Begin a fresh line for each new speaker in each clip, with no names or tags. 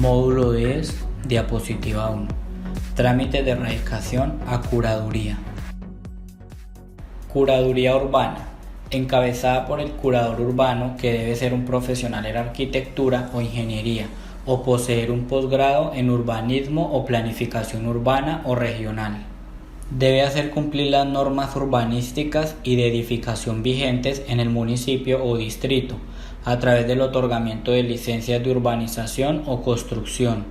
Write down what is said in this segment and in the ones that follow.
Módulo 10, diapositiva 1. Trámite de erradicación a curaduría. Curaduría urbana, encabezada por el curador urbano, que debe ser un profesional en arquitectura o ingeniería, o poseer un posgrado en urbanismo o planificación urbana o regional. Debe hacer cumplir las normas urbanísticas y de edificación vigentes en el municipio o distrito, a través del otorgamiento de licencias de urbanización o construcción.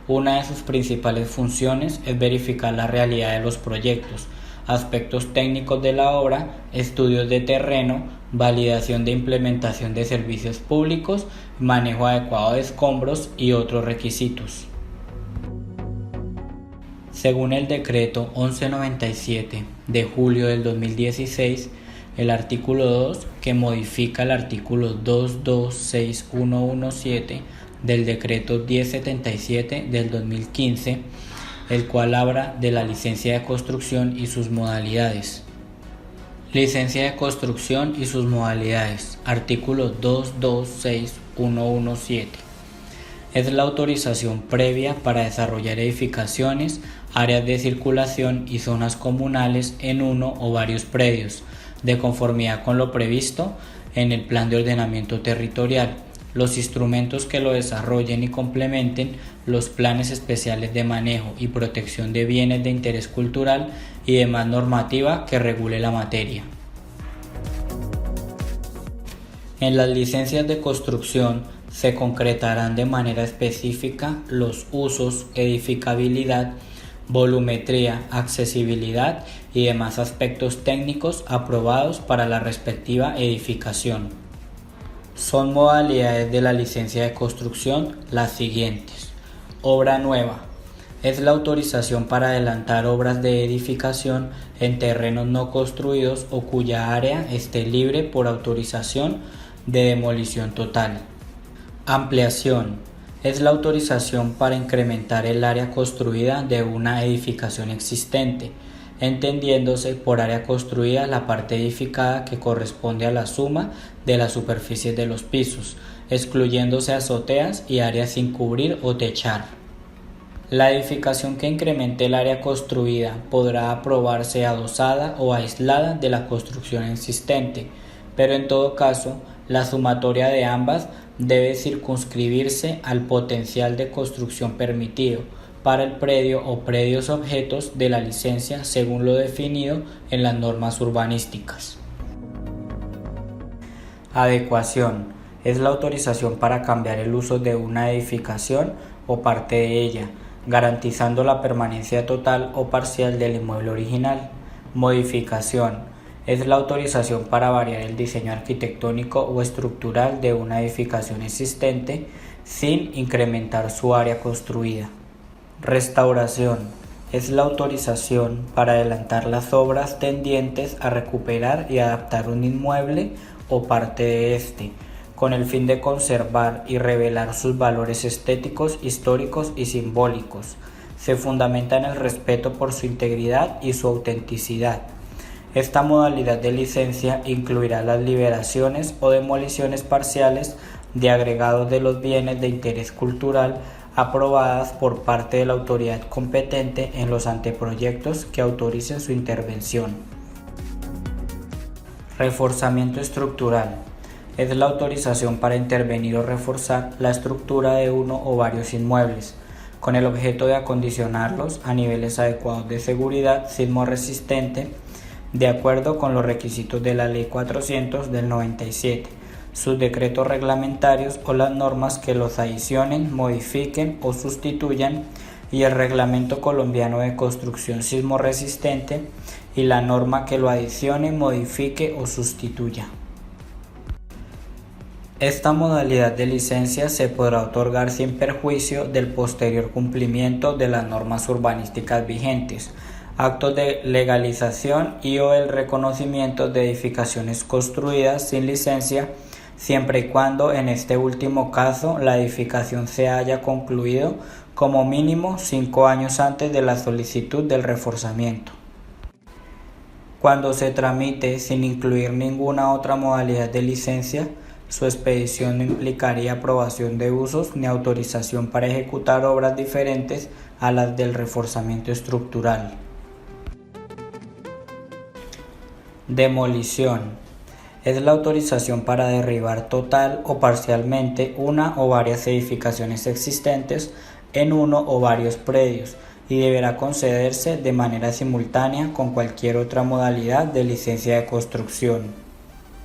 Una de sus principales funciones es verificar la realidad de los proyectos, aspectos técnicos de la obra, estudios de terreno, validación de implementación de servicios públicos, manejo adecuado de escombros y otros requisitos. Según el decreto 1197 de julio del 2016, el artículo 2, que modifica el artículo 226117 del decreto 1077 del 2015, el cual habla de la licencia de construcción y sus modalidades. Licencia de construcción y sus modalidades. Artículo 226117. Es la autorización previa para desarrollar edificaciones, áreas de circulación y zonas comunales en uno o varios predios, de conformidad con lo previsto en el Plan de Ordenamiento Territorial, los instrumentos que lo desarrollen y complementen, los planes especiales de manejo y protección de bienes de interés cultural y demás normativa que regule la materia. En las licencias de construcción se concretarán de manera específica los usos, edificabilidad, volumetría, accesibilidad y demás aspectos técnicos aprobados para la respectiva edificación. Son modalidades de la licencia de construcción las siguientes. Obra nueva. Es la autorización para adelantar obras de edificación en terrenos no construidos o cuya área esté libre por autorización de demolición total. Ampliación. Es la autorización para incrementar el área construida de una edificación existente, entendiéndose por área construida la parte edificada que corresponde a la suma de las superficies de los pisos, excluyéndose azoteas y áreas sin cubrir o techar. La edificación que incremente el área construida podrá aprobarse adosada o aislada de la construcción existente, pero en todo caso, la sumatoria de ambas debe circunscribirse al potencial de construcción permitido para el predio o predios objetos de la licencia según lo definido en las normas urbanísticas. Adecuación. Es la autorización para cambiar el uso de una edificación o parte de ella, garantizando la permanencia total o parcial del inmueble original. Modificación. Es la autorización para variar el diseño arquitectónico o estructural de una edificación existente sin incrementar su área construida. Restauración. Es la autorización para adelantar las obras tendientes a recuperar y adaptar un inmueble o parte de éste, con el fin de conservar y revelar sus valores estéticos, históricos y simbólicos. Se fundamenta en el respeto por su integridad y su autenticidad. Esta modalidad de licencia incluirá las liberaciones o demoliciones parciales de agregados de los bienes de interés cultural aprobadas por parte de la autoridad competente en los anteproyectos que autoricen su intervención. Reforzamiento estructural. Es la autorización para intervenir o reforzar la estructura de uno o varios inmuebles, con el objeto de acondicionarlos a niveles adecuados de seguridad sismorresistente, de acuerdo con los requisitos de la Ley 400 del 97, sus decretos reglamentarios o las normas que los adicionen, modifiquen o sustituyan, y el Reglamento Colombiano de Construcción Sismorresistente y la norma que lo adicione, modifique o sustituya. Esta modalidad de licencia se podrá otorgar sin perjuicio del posterior cumplimiento de las normas urbanísticas vigentes, actos de legalización y o el reconocimiento de edificaciones construidas sin licencia, siempre y cuando en este último caso la edificación se haya concluido como mínimo 5 años antes de la solicitud del reforzamiento. Cuando se tramite sin incluir ninguna otra modalidad de licencia, Su expedición no implicaría aprobación de usos ni autorización para ejecutar obras diferentes a las del reforzamiento estructural. Demolición. Es la autorización para derribar total o parcialmente una o varias edificaciones existentes en uno o varios predios y deberá concederse de manera simultánea con cualquier otra modalidad de licencia de construcción.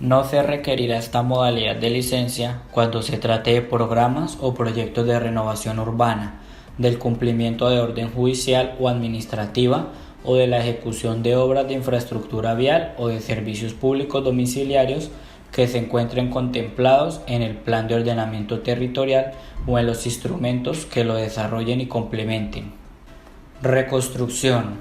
No se requerirá esta modalidad de licencia cuando se trate de programas o proyectos de renovación urbana, del cumplimiento de orden judicial o administrativa o de la ejecución de obras de infraestructura vial o de servicios públicos domiciliarios que se encuentren contemplados en el Plan de Ordenamiento Territorial o en los instrumentos que lo desarrollen y complementen. Reconstrucción.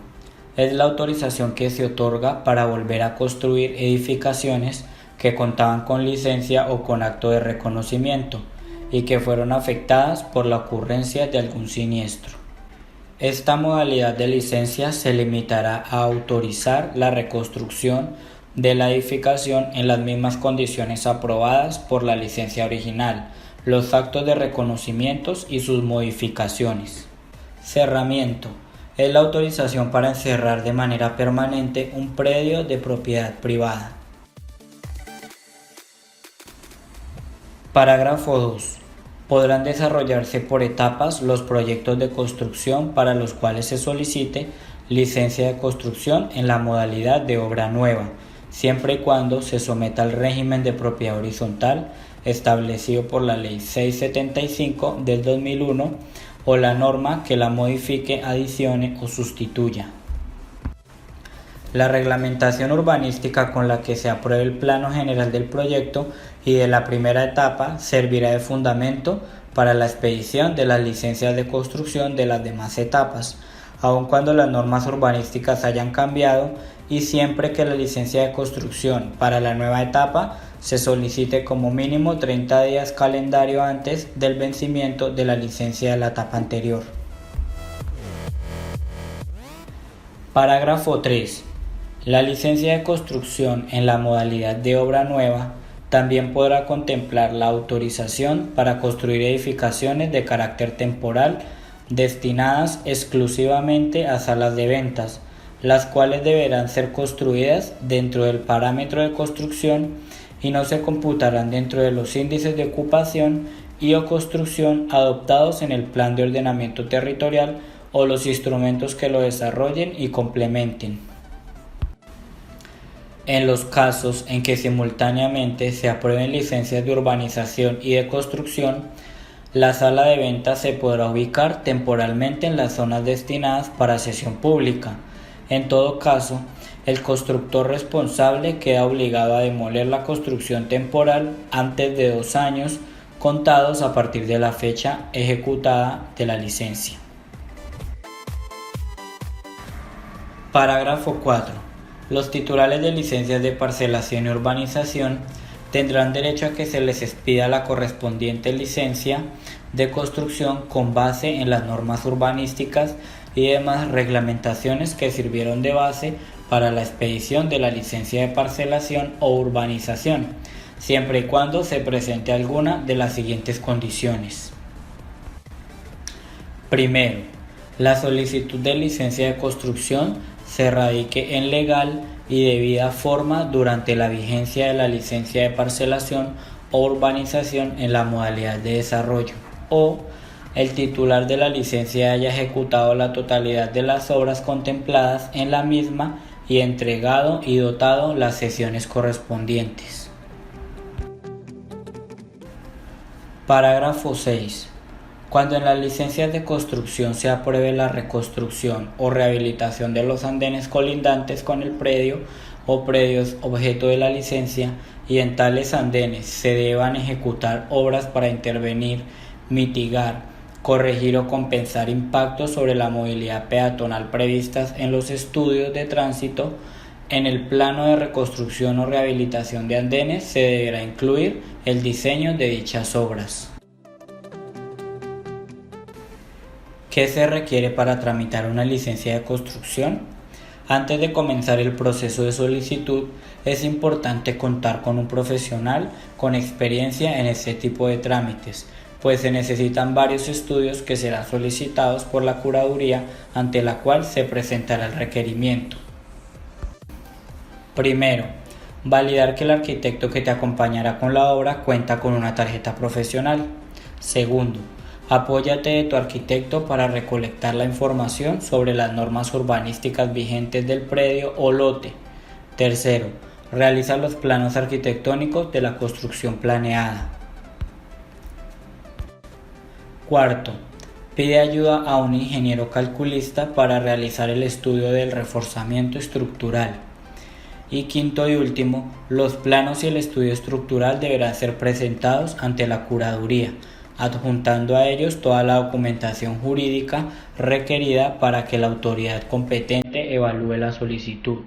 Es la autorización que se otorga para volver a construir edificaciones que contaban con licencia o con acto de reconocimiento y que fueron afectadas por la ocurrencia de algún siniestro. Esta modalidad de licencia se limitará a autorizar la reconstrucción de la edificación en las mismas condiciones aprobadas por la licencia original, los actos de reconocimientos y sus modificaciones. Cerramiento. Es la autorización para encerrar de manera permanente un predio de propiedad privada. Parágrafo 2. Podrán desarrollarse por etapas los proyectos de construcción para los cuales se solicite licencia de construcción en la modalidad de obra nueva, siempre y cuando se someta al régimen de propiedad horizontal establecido por la Ley 675 del 2001 o la norma que la modifique, adicione o sustituya. La reglamentación urbanística con la que se apruebe el plano general del proyecto y de la primera etapa servirá de fundamento para la expedición de las licencias de construcción de las demás etapas, aun cuando las normas urbanísticas hayan cambiado y siempre que la licencia de construcción para la nueva etapa se solicite como mínimo 30 días calendario antes del vencimiento de la licencia de la etapa anterior. Parágrafo 3. La licencia de construcción en la modalidad de obra nueva también podrá contemplar la autorización para construir edificaciones de carácter temporal destinadas exclusivamente a salas de ventas, las cuales deberán ser construidas dentro del parámetro de construcción y no se computarán dentro de los índices de ocupación y o construcción adoptados en el Plan de Ordenamiento Territorial o los instrumentos que lo desarrollen y complementen. En los casos en que simultáneamente se aprueben licencias de urbanización y de construcción, la sala de ventas se podrá ubicar temporalmente en las zonas destinadas para cesión pública. En todo caso, el constructor responsable queda obligado a demoler la construcción temporal antes de 2 años contados a partir de la fecha ejecutada de la licencia. Parágrafo 4. Los titulares de licencias de parcelación y urbanización tendrán derecho a que se les expida la correspondiente licencia de construcción con base en las normas urbanísticas y demás reglamentaciones que sirvieron de base para la expedición de la licencia de parcelación o urbanización, siempre y cuando se presente alguna de las siguientes condiciones. Primero, la solicitud de licencia de construcción se radique en legal y debida forma durante la vigencia de la licencia de parcelación o urbanización en la modalidad de desarrollo, o el titular de la licencia haya ejecutado la totalidad de las obras contempladas en la misma y entregado y dotado las sesiones correspondientes. Parágrafo 6. Cuando en las licencias de construcción se apruebe la reconstrucción o rehabilitación de los andenes colindantes con el predio o predios objeto de la licencia y en tales andenes se deban ejecutar obras para intervenir, mitigar, corregir o compensar impactos sobre la movilidad peatonal previstas en los estudios de tránsito, en el plano de reconstrucción o rehabilitación de andenes se deberá incluir el diseño de dichas obras. ¿Qué se requiere para tramitar una licencia de construcción? Antes de comenzar el proceso de solicitud, es importante contar con un profesional con experiencia en este tipo de trámites, pues se necesitan varios estudios que serán solicitados por la curaduría ante la cual se presentará el requerimiento. Primero, validar que el arquitecto que te acompañará con la obra cuenta con una tarjeta profesional. Segundo, apóyate de tu arquitecto para recolectar la información sobre las normas urbanísticas vigentes del predio o lote. Tercero, realiza los planos arquitectónicos de la construcción planeada. Cuarto, pide ayuda a un ingeniero calculista para realizar el estudio del reforzamiento estructural. Y quinto y último, los planos y el estudio estructural deberán ser presentados ante la curaduría, adjuntando a ellos toda la documentación jurídica requerida para que la autoridad competente evalúe la solicitud.